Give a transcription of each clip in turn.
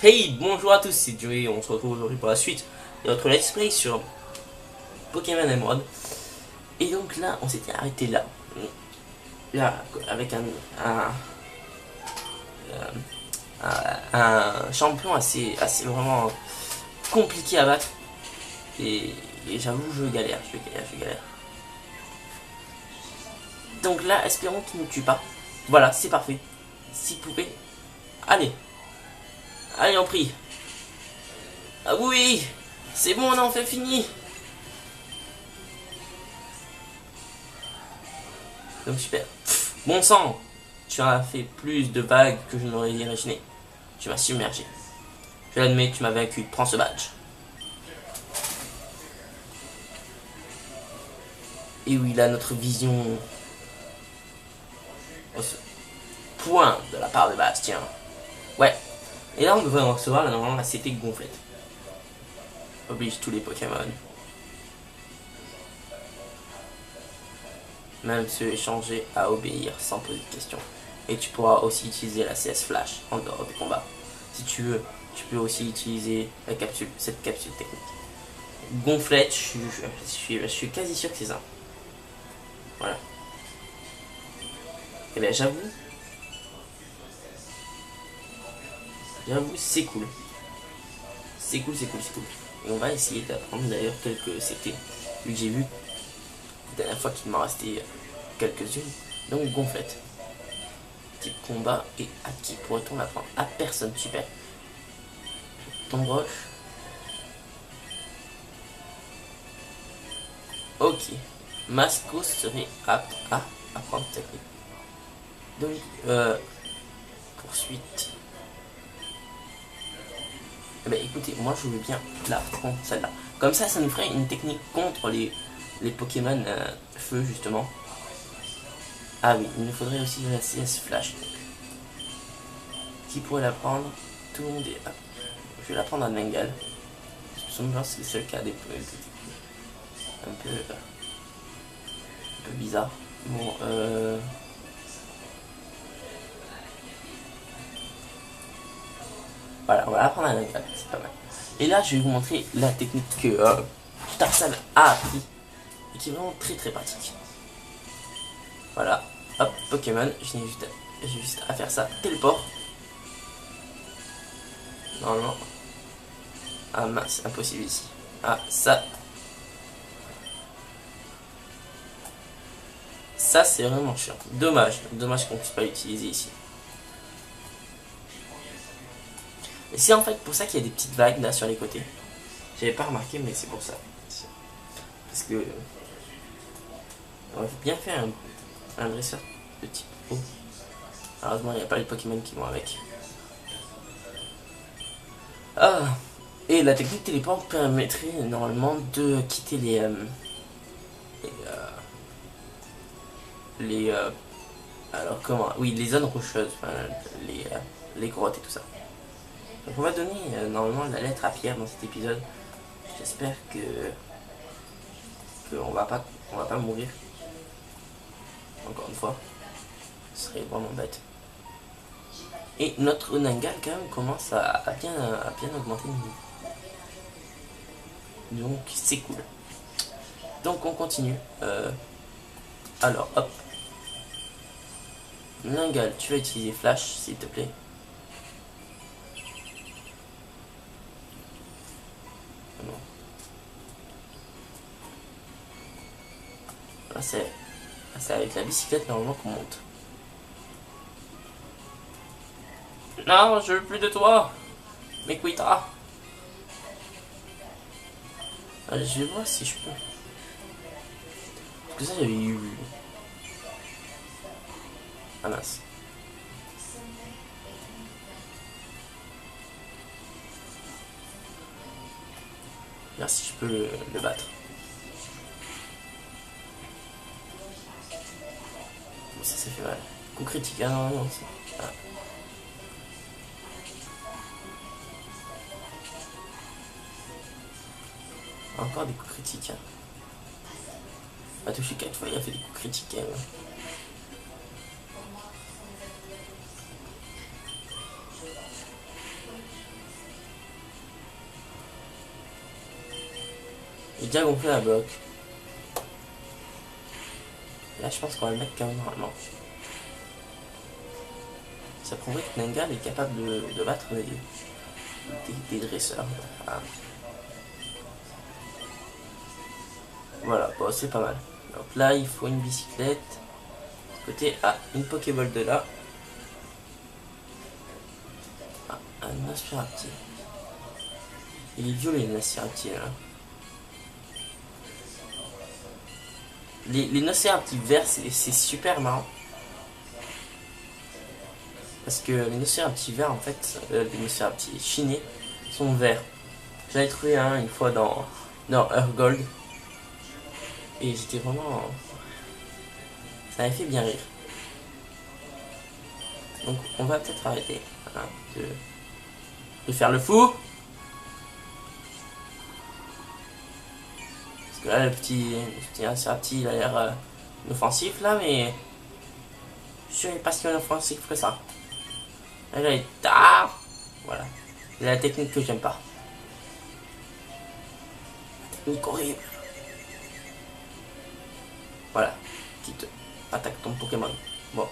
Hey, bonjour à tous, c'est Joey, on se retrouve aujourd'hui pour la suite de notre let's play sur Pokémon Emerald. Et donc là, on s'était arrêté là. Là, avec un champion assez vraiment compliqué à battre. Et j'avoue, je galère. Donc là, espérons qu'il ne tue pas. Voilà, c'est parfait. S'il pouvait. Allez. Allez, on prie. Ah oui, c'est bon, on a enfin fini. Donc super. Bon sang, tu as fait plus de vagues que je n'aurais imaginé. Tu m'as submergé. Je l'admets, tu m'as vaincu. Prends ce badge. Et oui, là, notre vision au point de la part de Bastien. Ouais. Et là, on devrait en recevoir là, normalement la CT gonflette. Oblige tous les Pokémon. Même ceux échangés à obéir sans poser de questions. Et tu pourras aussi utiliser la CS Flash en dehors du combat. Si tu veux, tu peux aussi utiliser cette capsule technique. Gonflette, je suis quasi sûr que c'est ça. Voilà. Et bien j'avoue, c'est cool. C'est cool. Et on va essayer d'apprendre d'ailleurs quelques CT. Vu que j'ai vu la dernière fois qu'il m'en restait quelques-unes. Donc gonflette. Type combat, et à qui pourrait-on l'apprendre? À personne, super. Tombe roche. Ok. Masco serait apte à apprendre technique. Donc, poursuite. Eh ben écoutez, moi je veux bien la prendre celle-là. Comme ça nous ferait une technique contre les Pokémon feu justement. Ah oui, il nous faudrait aussi la CS Flash. Donc. Qui pourrait la prendre? Tout le monde est apte. Je vais la prendre à Bengal. Je me c'est le seul cas des un peu bizarre. Bon, voilà, on va apprendre à Bengal, c'est pas mal. Et là, je vais vous montrer la technique que Tarsal a appris et qui est vraiment très pratique. Voilà, hop, Pokémon, j'ai juste à faire ça, téléport. Normalement. Ah mince, impossible ici. Ah, ça. Ça, c'est vraiment chiant. Dommage qu'on puisse pas l'utiliser ici. Et c'est en fait pour ça qu'il y a des petites vagues là sur les côtés. J'avais pas remarqué, mais c'est pour ça. Parce que on aurait bien fait un dresseur de type eau. Heureusement, il n'y a pas les Pokémon qui vont avec. Ah. Et la technique téléport permettrait normalement de quitter alors comment, oui, les zones rocheuses, enfin, les grottes et tout ça. Donc on va donner normalement la lettre à Pierre dans cet épisode. J'espère que on va pas mourir. Encore une fois, ce serait vraiment bête. Et notre Nangal quand même commence à bien augmenter le niveau. Donc c'est cool. Donc on continue. Alors hop. Nangal, tu vas utiliser Flash s'il te plaît. Non. Là c'est avec la bicyclette normalement qu'on monte. Non, je veux plus de toi. Mais quittera. Je vais voir si je peux. Parce que ça j'avais eu. Ah mince. Là si je peux le battre. Bon, ça fait mal. Coup critique, ah non. Ah. Encore des coups critiques. Hein. Il a touché 4 fois, il a fait des coups critiques. Hein. J'ai déjà gonflé la bloc. Là, je pense qu'on va le mettre quand même normalement. Ça prouverait que Nengal est capable de battre des dresseurs. Ah. Voilà, bon, c'est pas mal. Donc là, il faut une bicyclette. Côté, ah, une Pokéball de là. Ah, un Aspirapti. Il est violet, l'Aspirapti, là. Les Nocérapti verts, c'est super marrant. Parce que les Nocérapti verts, en fait, les Nocérapti chinés sont verts. J'avais trouvé un une fois dans Gold. Et j'étais vraiment... Ça m'avait fait bien rire. Donc on va peut-être arrêter hein, de faire le fou. Parce que là, le petit Aspirapti, il a l'air offensif là, mais... Je suis pas si offensif que ça. Et là, il est tard. Voilà. C'est la technique que j'aime pas. Technique horrible. Voilà. Quitte. Attaque ton Pokémon. Bon.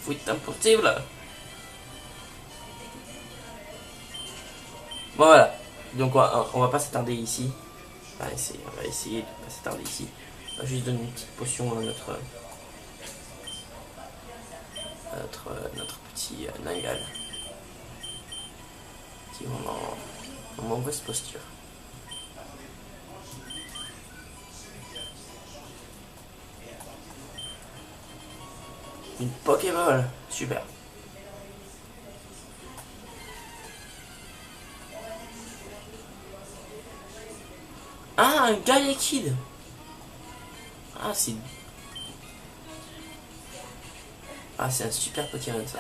Fuite impossible. Bon, voilà. Donc on va pas s'attarder ici. On va essayer de pas s'attarder ici. On va juste donner une petite potion à notre petit Nengal. Qui est en mauvaise posture. Une Pokéball, super. Ah, un Galekid. Ah, c'est... Ah, c'est un super Pokémon, ça.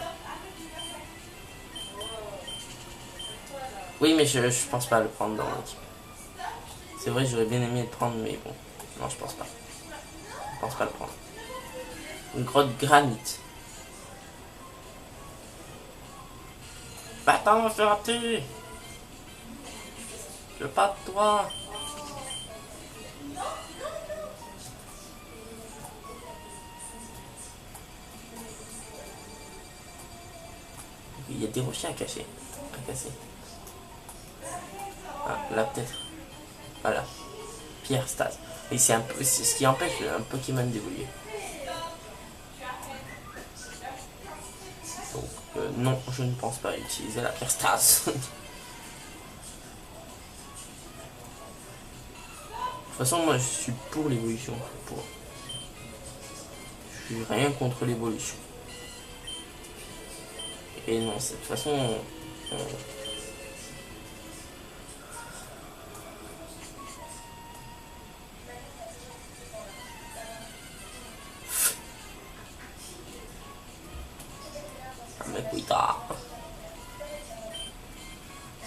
Oui, mais je pense pas le prendre dans l'équipe. C'est vrai, j'aurais bien aimé le prendre, mais bon. Non, je pense pas. Je pense pas le prendre. Une grotte granit. Attends, je vais rater. Je veux pas de toi. Il y a des rochers à cacher. À casser. Ah, là peut-être. Voilà. Pierre Stase. Et c'est ce qui empêche un Pokémon d'évoluer. Donc, non, je ne pense pas utiliser la pierre Stase. De toute façon, moi je suis pour l'évolution. Je suis rien contre l'évolution. Et non, de toute façon...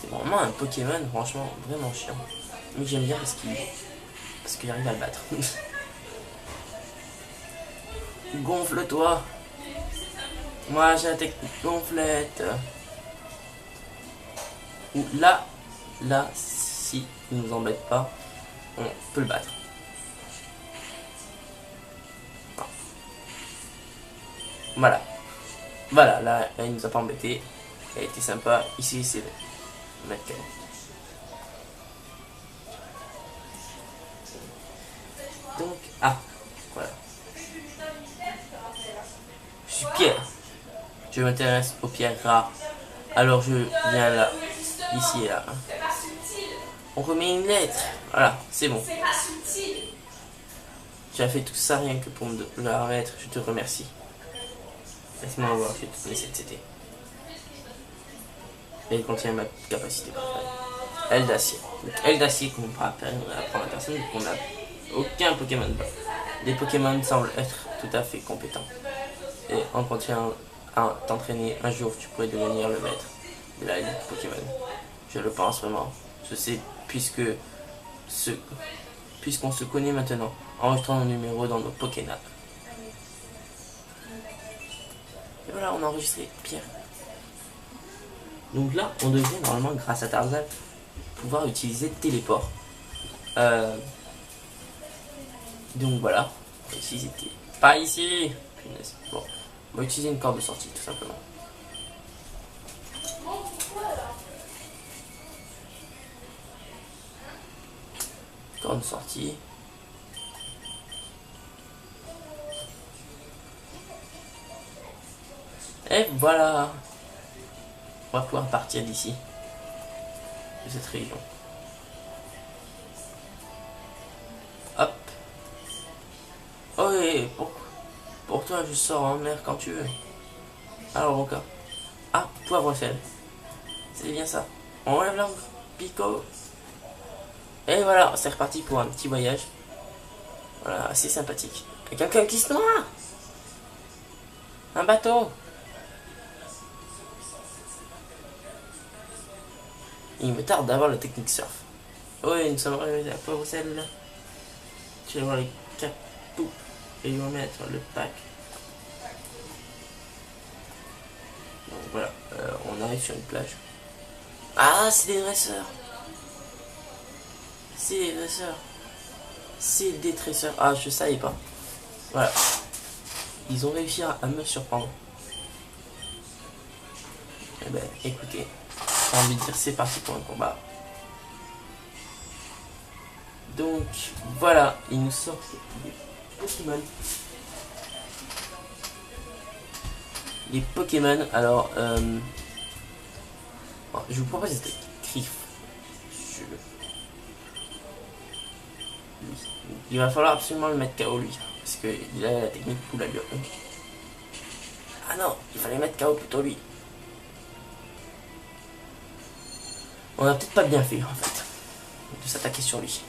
C'est vraiment un Pokémon, franchement, vraiment chiant. Mais j'aime bien parce qu'il arrive à le battre. Gonfle-toi. Moi j'ai la technique gonflette. Ou là, si il nous embête pas, on peut le battre. Voilà. Voilà, là il nous a pas embêté. Il a été sympa. Ici c'est mettre calme. Donc, ah, voilà. Je suis Pierre. Je m'intéresse aux pierres rares. Alors je viens là, ici et là. On remet une lettre. Voilà, c'est bon. Tu as fait tout ça rien que pour me la remettre. Je te remercie. Laisse-moi voir, je vais te donner cette CT. Et il contient ma capacité préférée. Aile d'acier. Donc, aile d'acier qu'on pourra apprendre à personne, donc on n'a aucun Pokémon bas. Les Pokémon semblent être tout à fait compétents. Et en continuant à t'entraîner, un jour tu pourrais devenir le maître de la ligue Pokémon. Je le pense vraiment. Je sais, puisqu'on se connaît maintenant, enregistrons nos numéros dans nos Pokénap. Et voilà, on a enregistré Pierre. Donc là, on devrait normalement, grâce à Tarzan, pouvoir utiliser Téléport. Donc voilà. Ici c'était pas ici. Punaise. Bon, on va utiliser une corde de sortie tout simplement. Corde de sortie. Et voilà. On va pouvoir partir d'ici. De cette région. Hop. Oh et pour toi je sors en mer quand tu veux. Alors Roca. Ah, poivre sel. C'est bien ça. On enlève l'angle. Pico. Et voilà, c'est reparti pour un petit voyage. Voilà, assez sympathique. Et quelqu'un qui se noie. Un bateau. Il me tarde d'avoir la technique surf. Oui, nous sommes arrivés à poivre sel. Tu vas voir les capous. Et ils vont mettre le pack. Donc voilà, on arrive sur une plage. Ah, c'est des dresseurs. C'est des dresseurs. C'est des dresseurs. Ah, je savais pas. Voilà. Ils ont réussi à me surprendre. Eh ben, écoutez, j'ai envie de dire c'est parti pour un combat. Donc, voilà, il nous sort des Pokémon. Les Pokémon, alors, je vous propose cette Griffe. Il va falloir absolument le mettre KO lui, parce qu'il a la technique pour la lui. Ah non, il fallait mettre KO plutôt lui. On a peut-être pas bien fait en fait, de s'attaquer sur lui.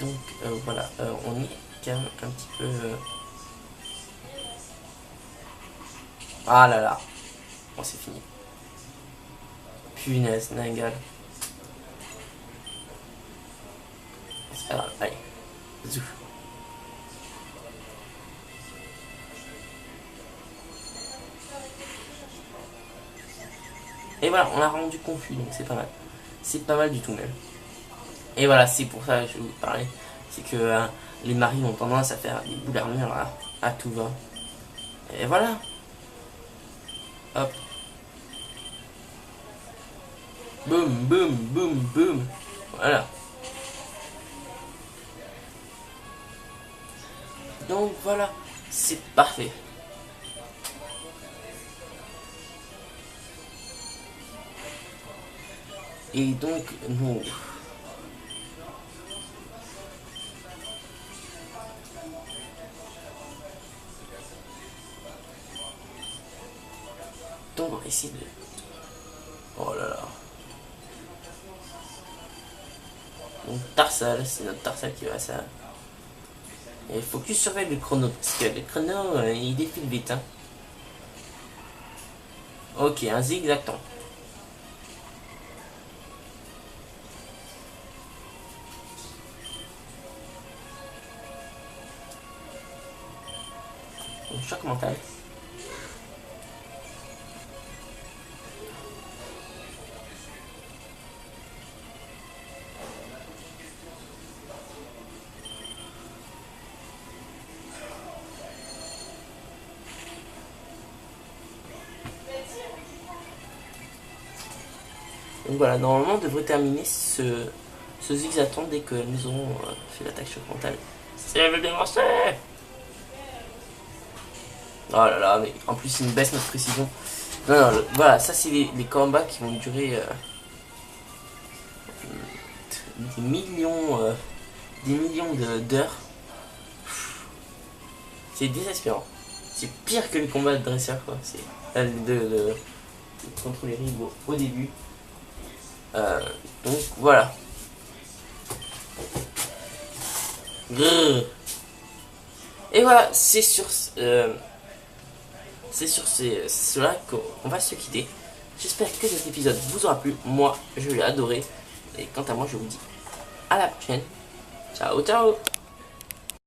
Donc voilà, on est quand même un petit peu... Ah là là, bon c'est fini. Punaise, Ningal. C'est pas grave, allez. Zou. Et voilà, on l'a rendu confus, donc c'est pas mal. C'est pas mal du tout même. Et voilà, c'est pour ça que je vais vous parler. C'est que les marines ont tendance à faire des boules d'armure à tout va. Et voilà. Hop. Boum, boum, boum, boum. Voilà. Donc voilà, c'est parfait. Et donc, nous... Donc on va essayer de... Oh là là. Donc Tarsal, c'est notre Tarsal qui va ça. Et il faut que tu surveilles le chrono, parce que le chrono, il défile vite. Hein. Ok, un zigzagton. Donc choc mental. Donc voilà, normalement on devrait terminer ce zigzagton dès que nous aurons fait l'attaque choc mentale. C'est le démoncer. Oh là là, mais en plus il me baisse notre précision. Non, non, voilà, ça c'est les combats qui vont durer des millions d'heures. C'est désespérant. C'est pire que les combats de dresseur, quoi. C'est de contre les rivaux au début. Donc voilà. Grrr. Et voilà, c'est sur cela qu'on va se quitter. J'espère que cet épisode vous aura plu. Moi, je l'ai adoré. Et quant à moi, je vous dis à la prochaine. Ciao, ciao.